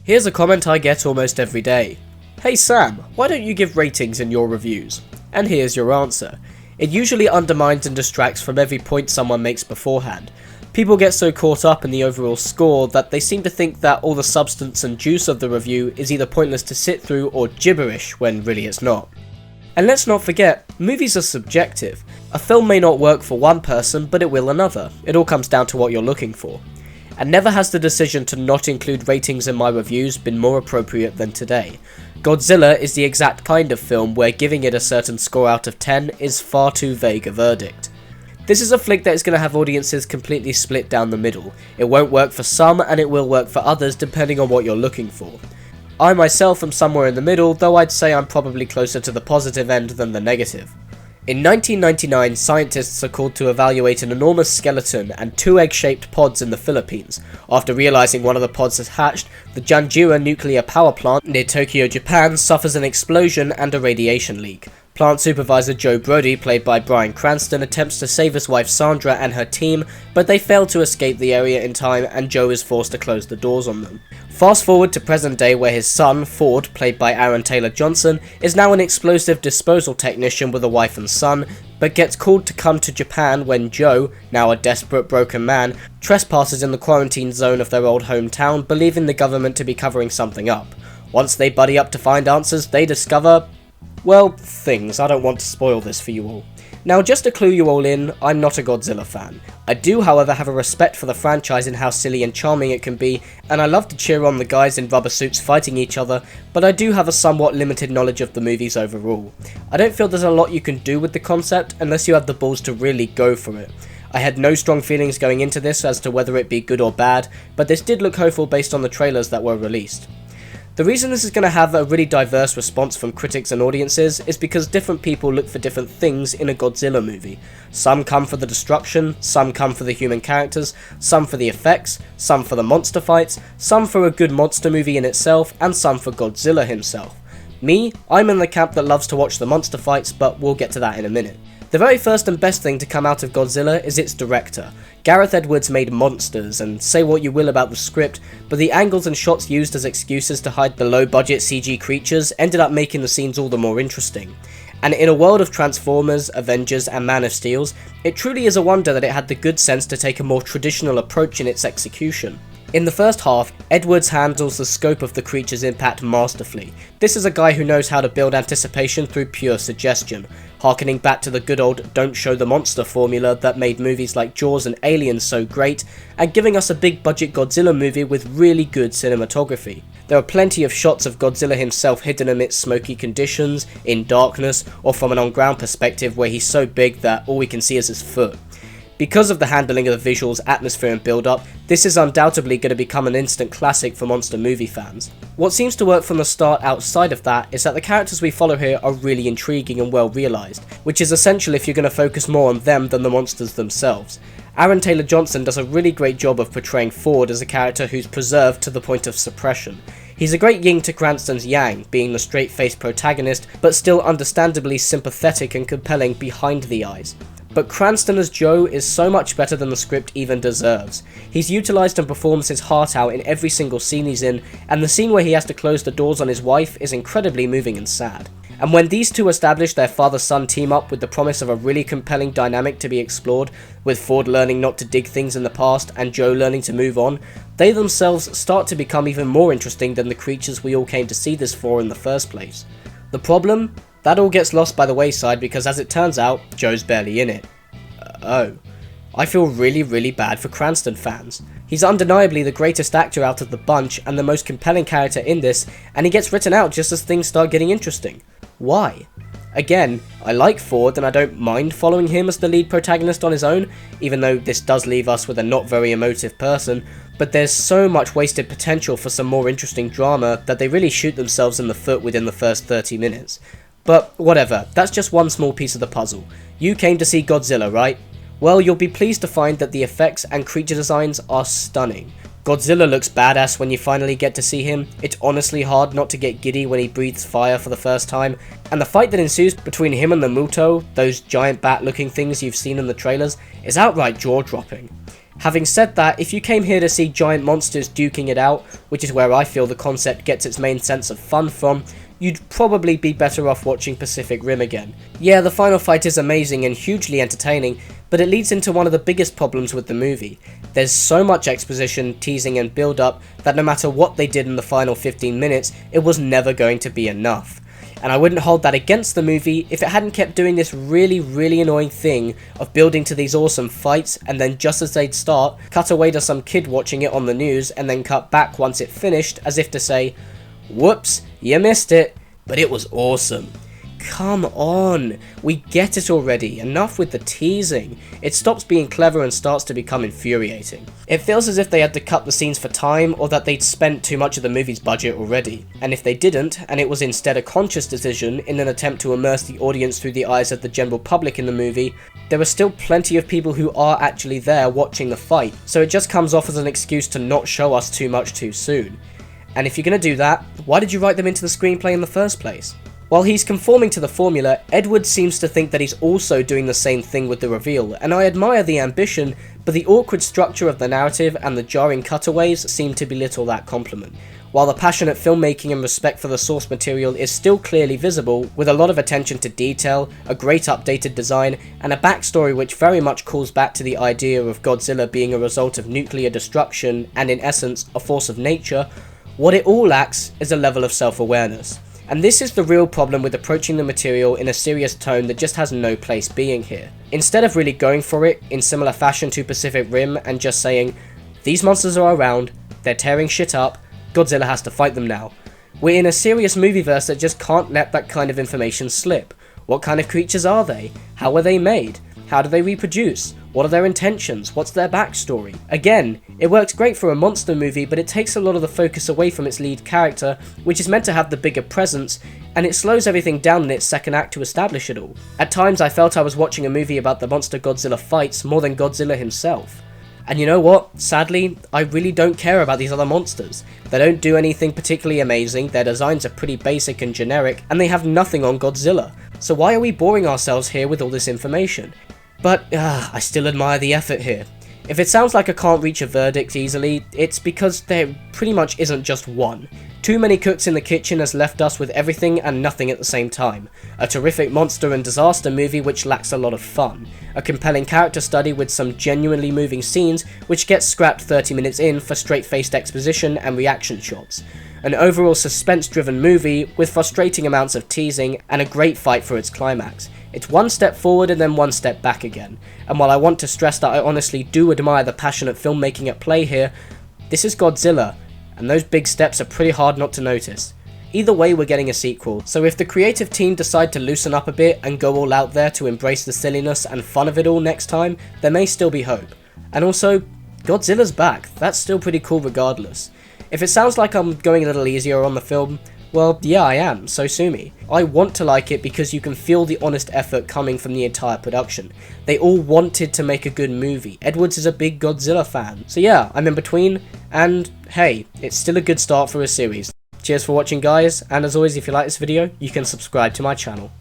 Here's a comment I get almost every day. Hey Sam, why don't you give ratings in your reviews? And here's your answer. It usually undermines and distracts from every point someone makes beforehand. People get so caught up in the overall score that they seem to think that all the substance and juice of the review is either pointless to sit through or gibberish when really it's not. And let's not forget, movies are subjective. A film may not work for one person, but it will another. It all comes down to what you're looking for. And never has the decision to not include ratings in my reviews been more appropriate than today. Godzilla is the exact kind of film where giving it a certain score out of 10 is far too vague a verdict. This is a flick that is going to have audiences completely split down the middle. It won't work for some and it will work for others depending on what you're looking for. I myself am somewhere in the middle, though I'd say I'm probably closer to the positive end than the negative. In 1999, scientists are called to evaluate an enormous skeleton and two egg-shaped pods in the Philippines. After realizing one of the pods has hatched, the Janjira nuclear power plant near Tokyo, Japan suffers an explosion and a radiation leak. Plant supervisor Joe Brody, played by Bryan Cranston, attempts to save his wife Sandra and her team, but they fail to escape the area in time and Joe is forced to close the doors on them. Fast forward to present day where his son, Ford, played by Aaron Taylor Johnson, is now an explosive disposal technician with a wife and son, but gets called to come to Japan when Joe, now a desperate broken man, trespasses in the quarantine zone of their old hometown, believing the government to be covering something up. Once they buddy up to find answers, they discover, well, things. I don't want to spoil this for you all. Now, just to clue you all in, I'm not a Godzilla fan. I do, however, have a respect for the franchise and how silly and charming it can be, and I love to cheer on the guys in rubber suits fighting each other, but I do have a somewhat limited knowledge of the movies overall. I don't feel there's a lot you can do with the concept unless you have the balls to really go for it. I had no strong feelings going into this as to whether it be good or bad, but this did look hopeful based on the trailers that were released. The reason this is going to have a really diverse response from critics and audiences is because different people look for different things in a Godzilla movie. Some come for the destruction, some come for the human characters, some for the effects, some for the monster fights, some for a good monster movie in itself, and some for Godzilla himself. Me, I'm in the camp that loves to watch the monster fights, but we'll get to that in a minute. The very first and best thing to come out of Godzilla is its director. Gareth Edwards made monsters, and say what you will about the script, but the angles and shots used as excuses to hide the low-budget CG creatures ended up making the scenes all the more interesting. And in a world of Transformers, Avengers, and Man of Steels, it truly is a wonder that it had the good sense to take a more traditional approach in its execution. In the first half, Edwards handles the scope of the creature's impact masterfully. This is a guy who knows how to build anticipation through pure suggestion, harkening back to the good old don't show the monster formula that made movies like Jaws and Aliens so great, and giving us a big budget Godzilla movie with really good cinematography. There are plenty of shots of Godzilla himself hidden amidst smoky conditions, in darkness, or from an on-ground perspective where he's so big that all we can see is his foot. Because of the handling of the visuals, atmosphere and build-up, this is undoubtedly going to become an instant classic for monster movie fans. What seems to work from the start outside of that is that the characters we follow here are really intriguing and well realised, which is essential if you're going to focus more on them than the monsters themselves. Aaron Taylor Johnson does a really great job of portraying Ford as a character who's preserved to the point of suppression. He's a great yin to Cranston's yang, being the straight-faced protagonist, but still understandably sympathetic and compelling behind the eyes. But Cranston as Joe is so much better than the script even deserves. He's utilised and performs his heart out in every single scene he's in, and the scene where he has to close the doors on his wife is incredibly moving and sad. And when these two establish their father-son team-up with the promise of a really compelling dynamic to be explored, with Ford learning not to dig things in the past and Joe learning to move on, they themselves start to become even more interesting than the creatures we all came to see this for in the first place. The problem? That all gets lost by the wayside because as it turns out, Joe's barely in it. Oh. I feel really bad for Cranston fans. He's undeniably the greatest actor out of the bunch and the most compelling character in this, and he gets written out just as things start getting interesting. Why? Again, I like Ford and I don't mind following him as the lead protagonist on his own, even though this does leave us with a not very emotive person, but there's so much wasted potential for some more interesting drama that they really shoot themselves in the foot within the first 30 minutes. But whatever, that's just one small piece of the puzzle. You came to see Godzilla, right? Well, you'll be pleased to find that the effects and creature designs are stunning. Godzilla looks badass when you finally get to see him, it's honestly hard not to get giddy when he breathes fire for the first time, and the fight that ensues between him and the Muto, those giant bat looking things you've seen in the trailers, is outright jaw-dropping. Having said that, if you came here to see giant monsters duking it out, which is where I feel the concept gets its main sense of fun from, you'd probably be better off watching Pacific Rim again. Yeah, the final fight is amazing and hugely entertaining, but it leads into one of the biggest problems with the movie. There's so much exposition, teasing and build up that no matter what they did in the final 15 minutes, it was never going to be enough. And I wouldn't hold that against the movie if it hadn't kept doing this really annoying thing of building to these awesome fights and then just as they'd start, cut away to some kid watching it on the news and then cut back once it finished as if to say, "Whoops, you missed it, but it was awesome." Come on, we get it already, enough with the teasing. It stops being clever and starts to become infuriating. It feels as if they had to cut the scenes for time or that they'd spent too much of the movie's budget already. And if they didn't, and it was instead a conscious decision in an attempt to immerse the audience through the eyes of the general public in the movie, there are still plenty of people who are actually there watching the fight, so it just comes off as an excuse to not show us too much too soon. And if you're gonna do that, why did you write them into the screenplay in the first place? While he's conforming to the formula, Edward seems to think that he's also doing the same thing with the reveal, and I admire the ambition, but the awkward structure of the narrative and the jarring cutaways seem to belittle that compliment. While the passionate filmmaking and respect for the source material is still clearly visible, with a lot of attention to detail, a great updated design, and a backstory which very much calls back to the idea of Godzilla being a result of nuclear destruction and in essence a force of nature, what it all lacks is a level of self-awareness. And this is the real problem with approaching the material in a serious tone that just has no place being here. Instead of really going for it in similar fashion to Pacific Rim and just saying, these monsters are around, they're tearing shit up, Godzilla has to fight them now. We're in a serious movieverse that just can't let that kind of information slip. What kind of creatures are they? How are they made? How do they reproduce? What are their intentions? What's their backstory? Again, it works great for a monster movie, but it takes a lot of the focus away from its lead character, which is meant to have the bigger presence, and it slows everything down in its second act to establish it all. At times I felt I was watching a movie about the monster Godzilla fights more than Godzilla himself. And you know what? Sadly, I really don't care about these other monsters. They don't do anything particularly amazing, their designs are pretty basic and generic, and they have nothing on Godzilla. So why are we boring ourselves here with all this information? But, I still admire the effort here. If it sounds like I can't reach a verdict easily, it's because there pretty much isn't just one. Too many cooks in the kitchen has left us with everything and nothing at the same time. A terrific monster and disaster movie which lacks a lot of fun. A compelling character study with some genuinely moving scenes which gets scrapped 30 minutes in for straight-faced exposition and reaction shots. An overall suspense-driven movie with frustrating amounts of teasing and a great fight for its climax. It's one step forward and then one step back again. And while I want to stress that I honestly do admire the passionate filmmaking at play here, this is Godzilla, and those big steps are pretty hard not to notice. Either way, we're getting a sequel, so if the creative team decide to loosen up a bit and go all out there to embrace the silliness and fun of it all next time, there may still be hope. And also, Godzilla's back, that's still pretty cool regardless. If it sounds like I'm going a little easier on the film, well, yeah, I am, so sue me. I want to like it because you can feel the honest effort coming from the entire production. They all wanted to make a good movie. Edwards is a big Godzilla fan. So yeah, I'm in between, and hey, it's still a good start for a series. Cheers for watching guys, and as always if you like this video, you can subscribe to my channel.